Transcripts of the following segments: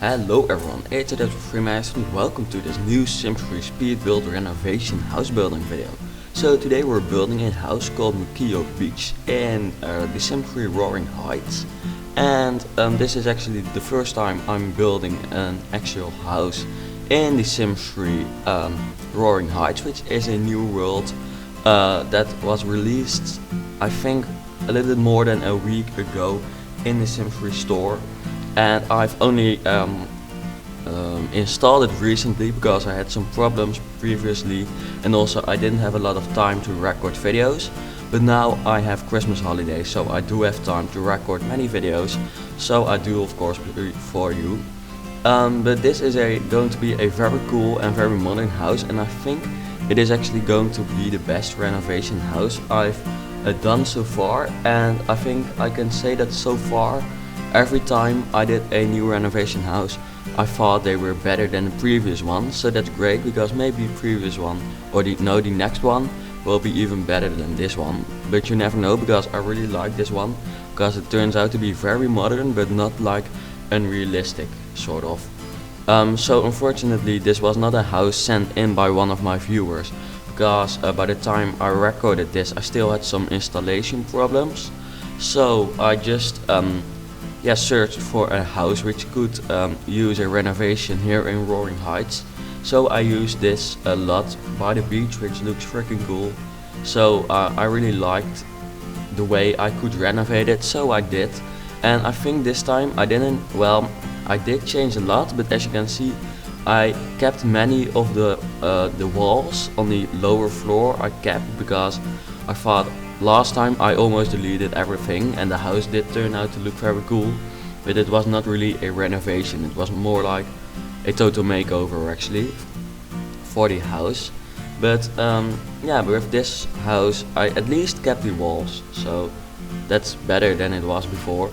Hello everyone, it's Freemason and welcome to this new Sims 3 speed build renovation house building video. So today we're building a house called Makuoi Beach in the Sims 3 Roaring Heights. And this is actually the first time I'm building an actual house in the Sims 3 Roaring Heights, which is a new world that was released I think a little bit more than a week ago in the Sims 3 store. And I've only installed it recently because I had some problems previously, and also I didn't have a lot of time to record videos. But now I have Christmas holidays, so I do have time to record many videos, so I do of course for you. But this is going to be a very cool and very modern house, and I think it is actually going to be the best renovation house I've done so far. And I think I can say that so far every time I did a new renovation house, I thought they were better than the previous one. So that's great, because maybe the previous one or the next one will be even better than this one. But you never know, because I really like this one, because it turns out to be very modern but not like unrealistic sort of. So unfortunately this was not a house sent in by one of my viewers, because by the time I recorded this I still had some installation problems. So I just searched for a house which could use a renovation here in Roaring Heights. So I used this a lot by the beach, which looks freaking cool. So I really liked the way I could renovate it, so I did. And I think this time I did change a lot, but as you can see I kept many of the walls on the lower floor. I kept because I thought last time I almost deleted everything, and the house did turn out to look very cool, but it was not really a renovation, it was more like a total makeover actually for the house. But with this house I at least kept the walls, so that's better than it was before.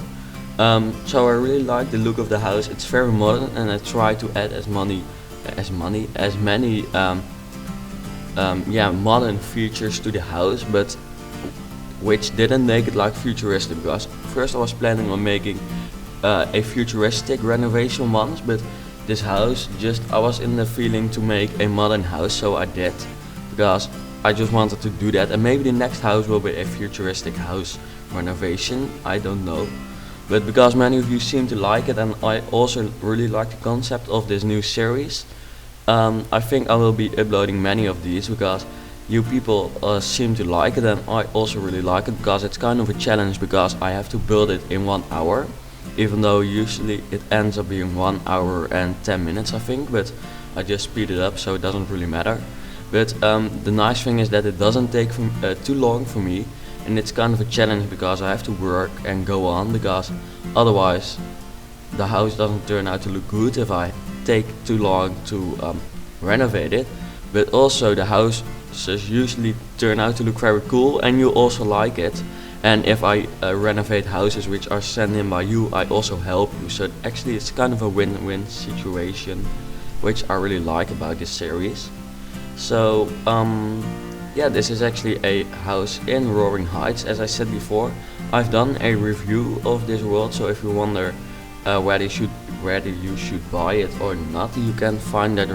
So I really like the look of the house. It's very modern, and I try to add as many modern features to the house, but which didn't make it like futuristic, because first I was planning on making a futuristic renovation once, but this house I was in the feeling to make a modern house, so I did, because I just wanted to do that. And maybe the next house will be a futuristic house renovation, I don't know. But because many of you seem to like it, and I also really like the concept of this new series, I think I will be uploading many of these, because you people seem to like it, and I also really like it, because it's kind of a challenge, because I have to build it in 1 hour, even though usually it ends up being 1 hour and 10 minutes I think, but I just speed it up so it doesn't really matter. But the nice thing is that it doesn't take too long for me, and it's kind of a challenge because I have to work and go on, because otherwise the house doesn't turn out to look good if I take too long to renovate it. But also the house usually turn out to look very cool, and you also like it. And if I renovate houses which are sent in by you, I also help you. So actually it's kind of a win-win situation, which I really like about this series. So this is actually a house in Roaring Heights. As I said before, I've done a review of this world, so if you wonder whether you should buy it or not, you can find that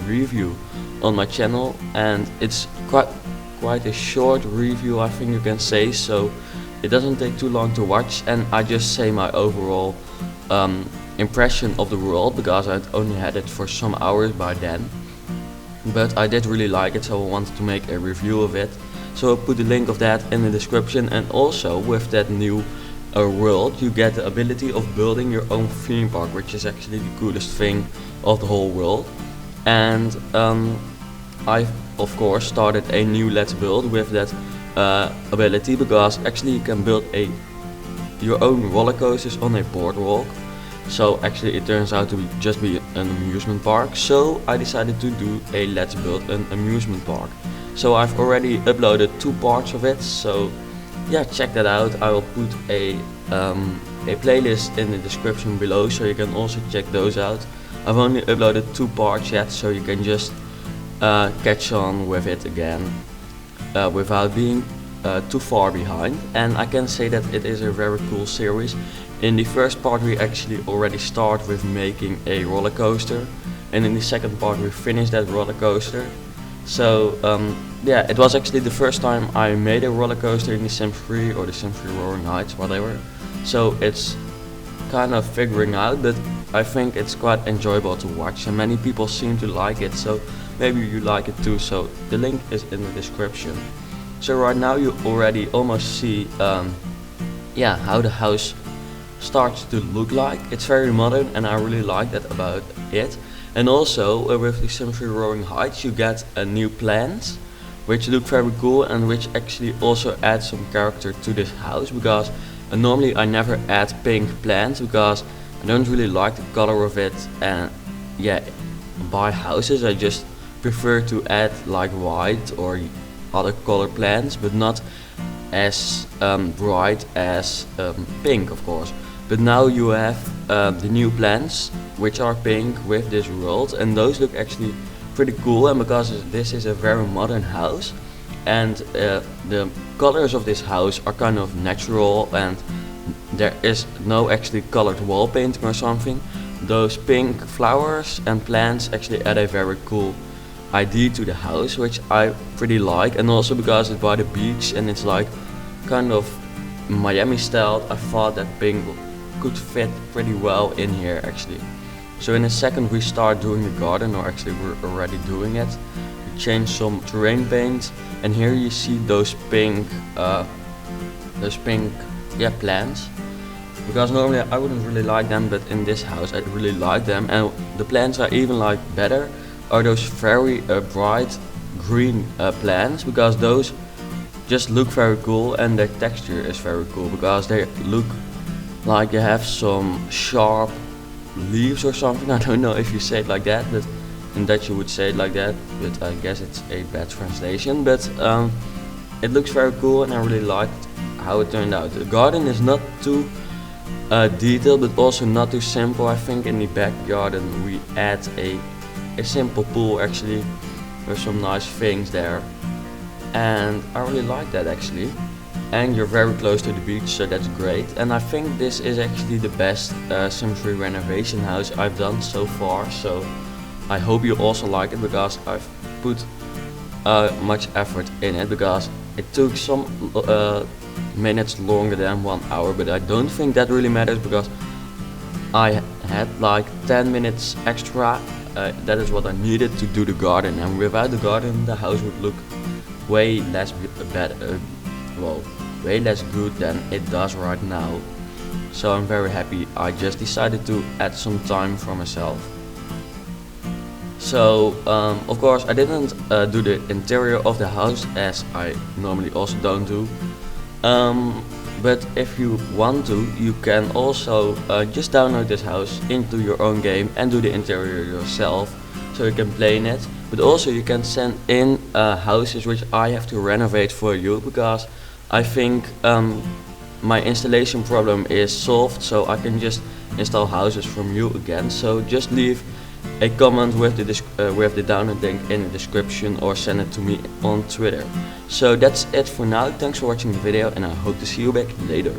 review on my channel, and it's quite a short review, I think you can say, so it doesn't take too long to watch, and I just say my overall impression of the world, because I'd only had it for some hours by then. But I did really like it, so I wanted to make a review of it. So I'll put the link of that in the description. And also with that new world you get the ability of building your own theme park, which is actually the coolest thing of the whole world. And I of course started a new Let's Build with that ability, because actually you can build your own roller coasters on a boardwalk. So actually it turns out to just be an amusement park, so I decided to do a Let's Build an amusement park. So I've already uploaded 2 parts of it, so yeah, check that out. I will put a playlist in the description below, so you can also check those out. I've only uploaded 2 parts yet, so you can just catch on with it again without being too far behind. And I can say that it is a very cool series. In the first part we actually already start with making a roller coaster, and in the second part we finish that roller coaster. So yeah, it was actually the first time I made a roller coaster in the Sims 3 or the Sims 3 Roaring Heights, whatever. So it's kind of figuring out, but I think it's quite enjoyable to watch and many people seem to like it, so maybe you like it too, so the link is in the description. So right now you already almost see yeah, how the house starts to look like. It's very modern and I really like that about it. And also with the Sims 3 Roaring Heights you get new plants which look very cool and which actually also add some character to this house, because normally I never add pink plants because I don't really like the color of it, and yeah, by houses I just prefer to add like white or other color plants, but not as bright as pink, of course. But now you have the new plants which are pink with this world, and those look actually pretty cool. And because this is a very modern house and the colors of this house are kind of natural and there is no actually colored wall painting or something, those pink flowers and plants actually add a very cool idea to the house, which I pretty like. And also because it's by the beach and it's like kind of Miami style, I thought that pink could fit pretty well in here actually. So in a second we start doing the garden, or actually we're already doing it. We change some terrain paint, and here you see those pink yeah, plants. Because normally I wouldn't really like them, but in this house I really like them. And the plants are even like better are those very bright green plants, because those just look very cool and their texture is very cool, because they look like they have some sharp leaves or something. I don't know if you say it like that, but in Dutch you would say it like that, but I guess it's a bad translation. But it looks very cool and I really liked how it turned out. The garden is not too detailed but also not too simple. I think in the back garden we add a simple pool actually with some nice things there, and I really like that actually. And you're very close to the beach, so that's great. And I think this is actually the best Sims 3 renovation house I've done so far, so I hope you also like it, because I've put much effort in it, because it took some minutes longer than 1 hour, but I don't think that really matters because I had like 10 minutes extra. That is what I needed to do the garden, and without the garden the house would look way less way less good than it does right now. So I'm very happy I just decided to add some time for myself. So of course I didn't do the interior of the house, as I normally also don't do. But if you want to, you can also just download this house into your own game and do the interior yourself, so you can play in it. But also you can send in houses which I have to renovate for you, because I think my installation problem is solved, so I can just install houses from you again. So just leave a comment with the download link in the description, or send it to me on Twitter. So that's it for now. Thanks for watching the video and I hope to see you back later.